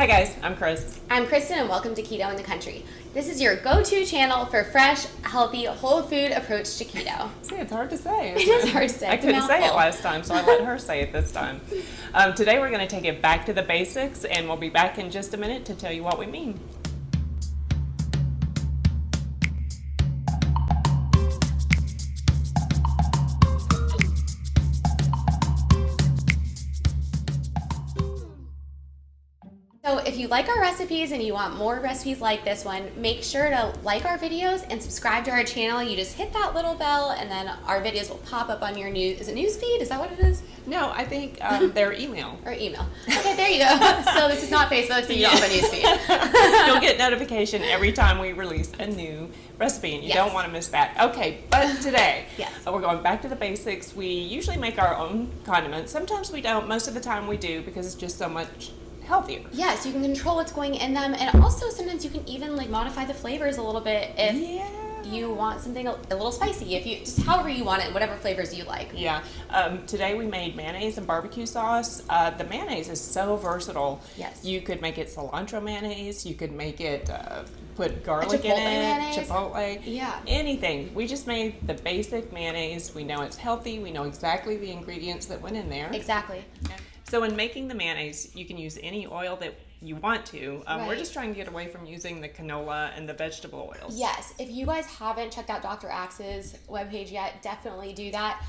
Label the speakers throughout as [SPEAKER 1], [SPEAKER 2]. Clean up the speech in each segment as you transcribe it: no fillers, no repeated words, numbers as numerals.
[SPEAKER 1] Hi guys, I'm Chris.
[SPEAKER 2] I'm Kristen and welcome to Keto in the Country. This is your go-to channel for fresh, healthy, whole food approach to keto.
[SPEAKER 1] See, it's hard to say.
[SPEAKER 2] It is hard to say.
[SPEAKER 1] I couldn't say it last time, so I let her say it this time. Today we're going to take it back to the basics, and we'll be back in just a minute to tell you what we mean.
[SPEAKER 2] So if you like our recipes and you want more recipes like this one, make sure to like our videos and subscribe to our channel. You just hit that little bell and then our videos will pop up on your news feed? Is that what it is?
[SPEAKER 1] No, I think their email.
[SPEAKER 2] Or email. Okay, there you go. So this is not Facebook, so you don't have a news feed.
[SPEAKER 1] You'll get notification every time we release a new recipe, and you don't want to miss that. Okay, but today, we're going back to the basics. We usually make our own condiments. Sometimes we don't. Most of the time we do because it's just so much healthier.
[SPEAKER 2] Yes, you can control what's going in them, and also sometimes you can even like modify the flavors a little bit if you want something a little spicy. If you just however you want it, whatever flavors you like.
[SPEAKER 1] Yeah. Today we made mayonnaise and BBQ sauce. The mayonnaise is so versatile.
[SPEAKER 2] Yes.
[SPEAKER 1] You could make it cilantro mayonnaise. You could make it put garlic in it.
[SPEAKER 2] Mayonnaise.
[SPEAKER 1] Chipotle.
[SPEAKER 2] Yeah.
[SPEAKER 1] Anything. We just made the basic mayonnaise. We know it's healthy. We know exactly the ingredients that went in there.
[SPEAKER 2] Exactly.
[SPEAKER 1] So in making the mayonnaise, you can use any oil that you want to. We're just trying to get away from using the canola and the vegetable oils.
[SPEAKER 2] Yes, if you guys haven't checked out Dr. Axe's webpage yet, definitely do that.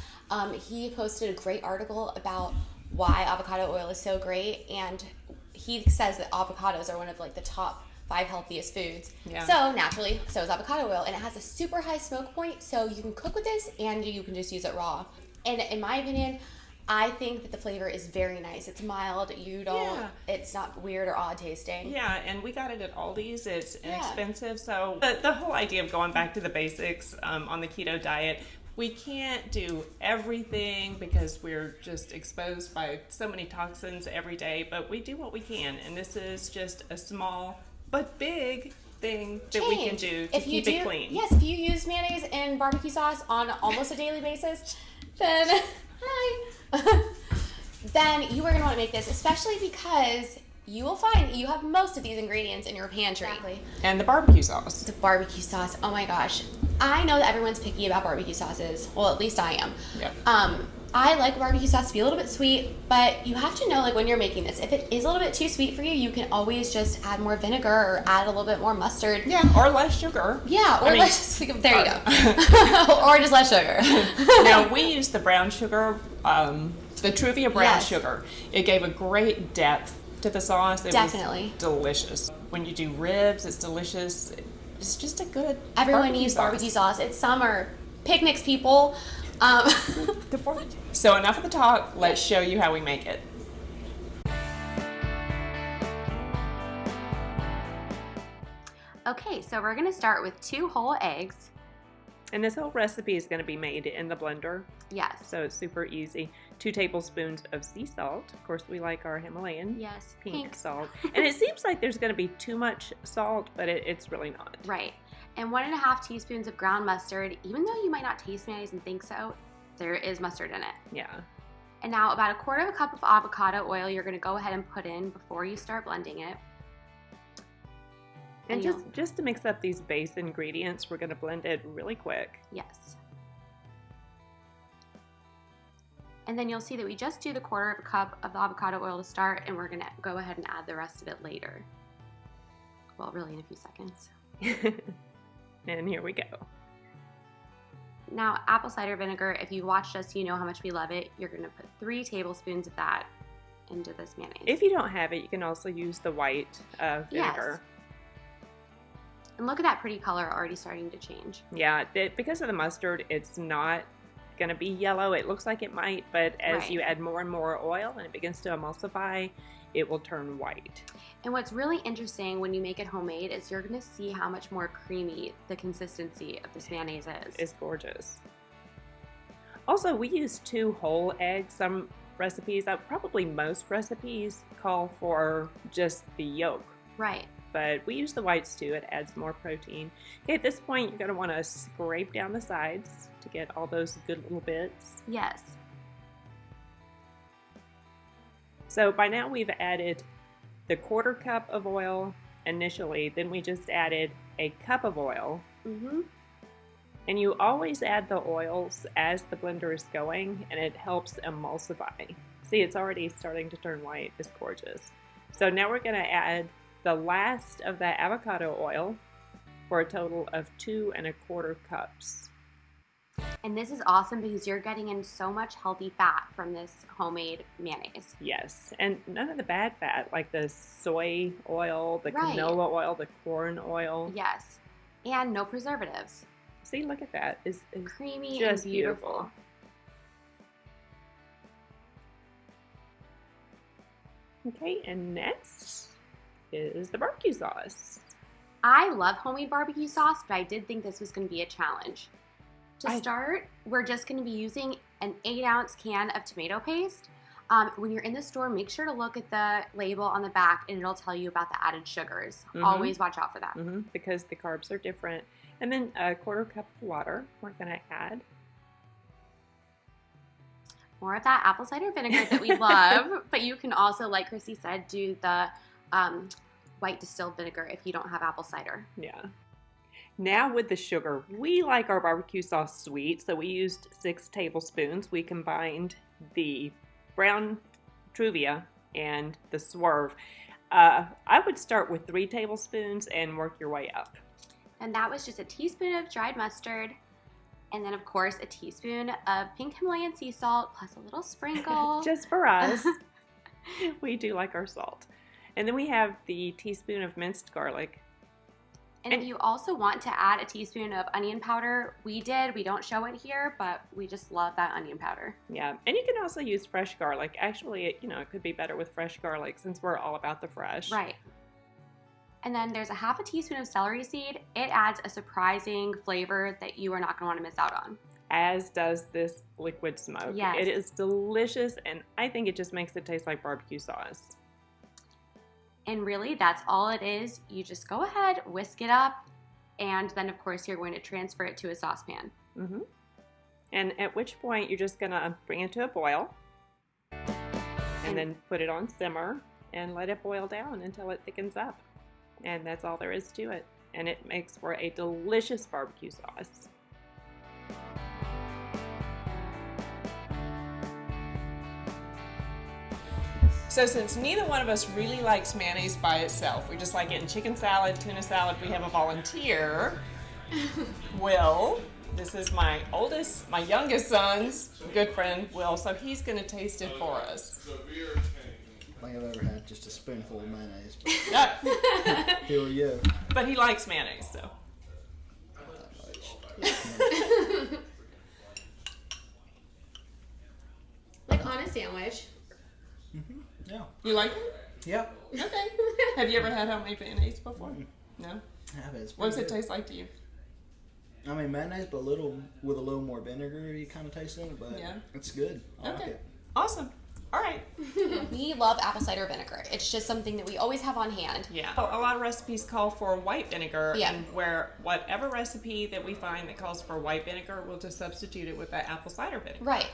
[SPEAKER 2] He posted a great article about why avocado oil is so great, and he says that avocados are one of like the top 5 healthiest foods. Yeah. So naturally, so is avocado oil, and it has a super high smoke point, so you can cook with this and you can just use it raw. And in my opinion, I think that the flavor is very nice. It's mild. It's not weird or odd tasting.
[SPEAKER 1] Yeah, and we got it at Aldi's. It's inexpensive. So the whole idea of going back to the basics on the keto diet, we can't do everything because we're just exposed by so many toxins every day, but we do what we can. And this is just a small but big thing that we can do to keep it clean.
[SPEAKER 2] Yes, if you use mayonnaise and barbecue sauce on almost a daily basis, then then you are going to want to make this, especially because you will find you have most of these ingredients in your pantry.
[SPEAKER 1] Exactly. And the barbecue sauce.
[SPEAKER 2] The barbecue sauce. Oh my gosh. I know that everyone's picky about barbecue sauces. Well, at least I am.
[SPEAKER 1] Yep.
[SPEAKER 2] I like barbecue sauce to be a little bit sweet, but you have to know, like, when you're making this, if it is a little bit too sweet for you, you can always just add more vinegar or add a little bit more mustard.
[SPEAKER 1] Yeah, or less sugar.
[SPEAKER 2] Yeah, or less. There you go. Or just less sugar.
[SPEAKER 1] Now, we use the brown sugar, the Truvia brown sugar. It gave a great depth to the sauce. It was delicious. When you do ribs, it's delicious. It's just a good
[SPEAKER 2] Everyone needs barbecue sauce. It's summer. Picnics, people.
[SPEAKER 1] So enough of the talk. Let's show you how we make it.
[SPEAKER 2] Okay, so we're going to start with 2 whole eggs.
[SPEAKER 1] And this whole recipe is going to be made in the blender.
[SPEAKER 2] Yes.
[SPEAKER 1] So it's super easy. 2 tablespoons of sea salt. Of course, we like our Himalayan pink salt. And it seems like there's going to be too much salt, but it's really not.
[SPEAKER 2] Right. And 1.5 teaspoons of ground mustard. Even though you might not taste mayonnaise and think so, there is mustard in it.
[SPEAKER 1] Yeah.
[SPEAKER 2] And now about 1/4 cup of avocado oil you're going to go ahead and put in before you start blending it.
[SPEAKER 1] And just to mix up these base ingredients, we're going to blend it really quick.
[SPEAKER 2] Yes. And then you'll see that we just do the 1/4 cup of the avocado oil to start, and we're going to go ahead and add the rest of it later. Well, really in a few seconds.
[SPEAKER 1] And here we go.
[SPEAKER 2] Now, apple cider vinegar, if you watched us, you know how much we love it. You're going to put 3 tablespoons of that into this mayonnaise.
[SPEAKER 1] If you don't have it, you can also use the white vinegar.
[SPEAKER 2] Yes. And look at that pretty color already starting to change.
[SPEAKER 1] Yeah, because of the mustard, it's not going to be yellow. It looks like it might, but as you add more and more oil and it begins to emulsify, it will turn white.
[SPEAKER 2] And what's really interesting when you make it homemade is you're going to see how much more creamy the consistency of this mayonnaise is.
[SPEAKER 1] It's gorgeous. Also, we use 2 whole eggs. Some recipes, probably most recipes, call for just the yolk.
[SPEAKER 2] Right.
[SPEAKER 1] But we use the whites too. It adds more protein. Okay, at this point, you're going to want to scrape down the sides to get all those good little bits.
[SPEAKER 2] Yes.
[SPEAKER 1] So by now we've added the 1/4 cup of oil initially, then we just added a cup of oil.
[SPEAKER 2] Mm-hmm.
[SPEAKER 1] And you always add the oils as the blender is going, and it helps emulsify. See, it's already starting to turn white. It's gorgeous. So now we're going to add the last of that avocado oil for a total of 2 1/4 cups.
[SPEAKER 2] And this is awesome because you're getting in so much healthy fat from this homemade mayonnaise.
[SPEAKER 1] Yes, and none of the bad fat, like the soy oil, the
[SPEAKER 2] Right.
[SPEAKER 1] canola oil, the corn oil.
[SPEAKER 2] Yes. And no preservatives.
[SPEAKER 1] See, look at that. It's
[SPEAKER 2] Creamy
[SPEAKER 1] just
[SPEAKER 2] and beautiful.
[SPEAKER 1] Okay, and next is the barbecue sauce.
[SPEAKER 2] I love homemade barbecue sauce, but I did think this was going to be a challenge. To start, we're just going to be using an 8-ounce can of tomato paste. When you're in the store, make sure to look at the label on the back, and it'll tell you about the added sugars. Always watch out for that.
[SPEAKER 1] Because the carbs are different. And then a 1/4 cup of water we're going to add.
[SPEAKER 2] More of that apple cider vinegar that we love, but you can also, like Christy said, do the white distilled vinegar if you don't have apple cider.
[SPEAKER 1] Yeah. Now with the sugar, we like our barbecue sauce sweet, so we used 6 tablespoons. We combined the brown Truvia and the Swerve. I would start with 3 tablespoons and work your way up.
[SPEAKER 2] And that was just a teaspoon of dried mustard, and then, of course, a teaspoon of pink Himalayan sea salt, plus a little sprinkle.
[SPEAKER 1] Just for us. We do like our salt. And then we have the teaspoon of minced garlic.
[SPEAKER 2] And if you also want to add a teaspoon of onion powder, we did. We don't show it here, but we just love that onion powder.
[SPEAKER 1] Yeah, and you can also use fresh garlic. Actually, it could be better with fresh garlic since we're all about the fresh.
[SPEAKER 2] Right. And then there's a 1/2 teaspoon of celery seed. It adds a surprising flavor that you are not going to want to miss out on.
[SPEAKER 1] As does this liquid smoke.
[SPEAKER 2] Yes.
[SPEAKER 1] It is delicious, and I think it just makes it taste like barbecue sauce.
[SPEAKER 2] And really, that's all it is. You just go ahead, whisk it up, and then, of course, you're going to transfer it to a saucepan.
[SPEAKER 1] And at which point, you're just going to bring it to a boil, and then put it on simmer, and let it boil down until it thickens up. And that's all there is to it. And it makes for a delicious barbecue sauce. So since neither one of us really likes mayonnaise by itself, we just like it in chicken salad, tuna salad, we have a volunteer, Will. This is my youngest son's good friend, Will, so he's going to taste it for us.
[SPEAKER 3] I think I've ever had just a spoonful of mayonnaise.
[SPEAKER 1] Yeah.
[SPEAKER 3] Here we go.
[SPEAKER 1] But he likes mayonnaise, so.
[SPEAKER 3] Not that much.
[SPEAKER 2] Like on a sandwich.
[SPEAKER 3] Yeah.
[SPEAKER 1] You like it?
[SPEAKER 3] Yeah.
[SPEAKER 1] Okay. Have you ever had homemade mayonnaise before? No?
[SPEAKER 3] I have it.
[SPEAKER 1] What does it taste like to you?
[SPEAKER 3] I mean, mayonnaise, but with a little more vinegar, you kind of taste in it, but
[SPEAKER 1] Yeah.
[SPEAKER 3] it's good. I like
[SPEAKER 1] Okay.
[SPEAKER 3] it.
[SPEAKER 1] Awesome. All right.
[SPEAKER 2] We love apple cider vinegar. It's just something that we always have on hand.
[SPEAKER 1] Yeah. A lot of recipes call for white vinegar.
[SPEAKER 2] Yeah.
[SPEAKER 1] And whatever recipe that we find that calls for white vinegar, we'll just substitute it with that apple cider vinegar.
[SPEAKER 2] Right.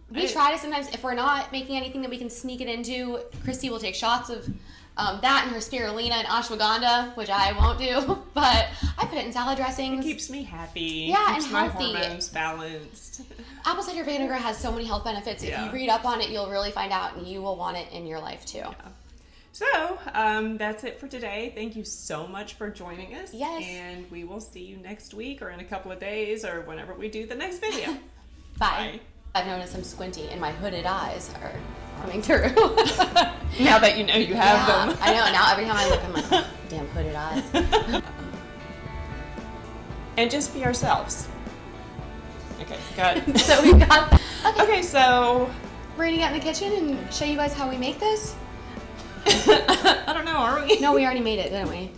[SPEAKER 2] We try to sometimes, if we're not making anything that we can sneak it into, Christy will take shots of that and her spirulina and ashwagandha, which I won't do, but I put it in salad dressings.
[SPEAKER 1] It keeps me happy.
[SPEAKER 2] Yeah,
[SPEAKER 1] keeps
[SPEAKER 2] and
[SPEAKER 1] my
[SPEAKER 2] healthy.
[SPEAKER 1] hormones balanced.
[SPEAKER 2] Apple cider vinegar has so many health benefits. If
[SPEAKER 1] Yeah.
[SPEAKER 2] you read up on it, you'll really find out, and you will want it in your life too.
[SPEAKER 1] Yeah. So, that's it for today. Thank you so much for joining us.
[SPEAKER 2] Yes.
[SPEAKER 1] And we will see you next week or in a couple of days or whenever we do the next video.
[SPEAKER 2] Bye. I've noticed I'm squinty and my hooded eyes are coming through.
[SPEAKER 1] Now that you know you have them.
[SPEAKER 2] I know. Now every time I look, I'm like, oh, damn hooded eyes.
[SPEAKER 1] And just be ourselves. Okay, good.
[SPEAKER 2] So we got.
[SPEAKER 1] Okay, so
[SPEAKER 2] We're gonna get in the kitchen and show you guys how we make this.
[SPEAKER 1] I don't know, are we?
[SPEAKER 2] No, we already made it, didn't we?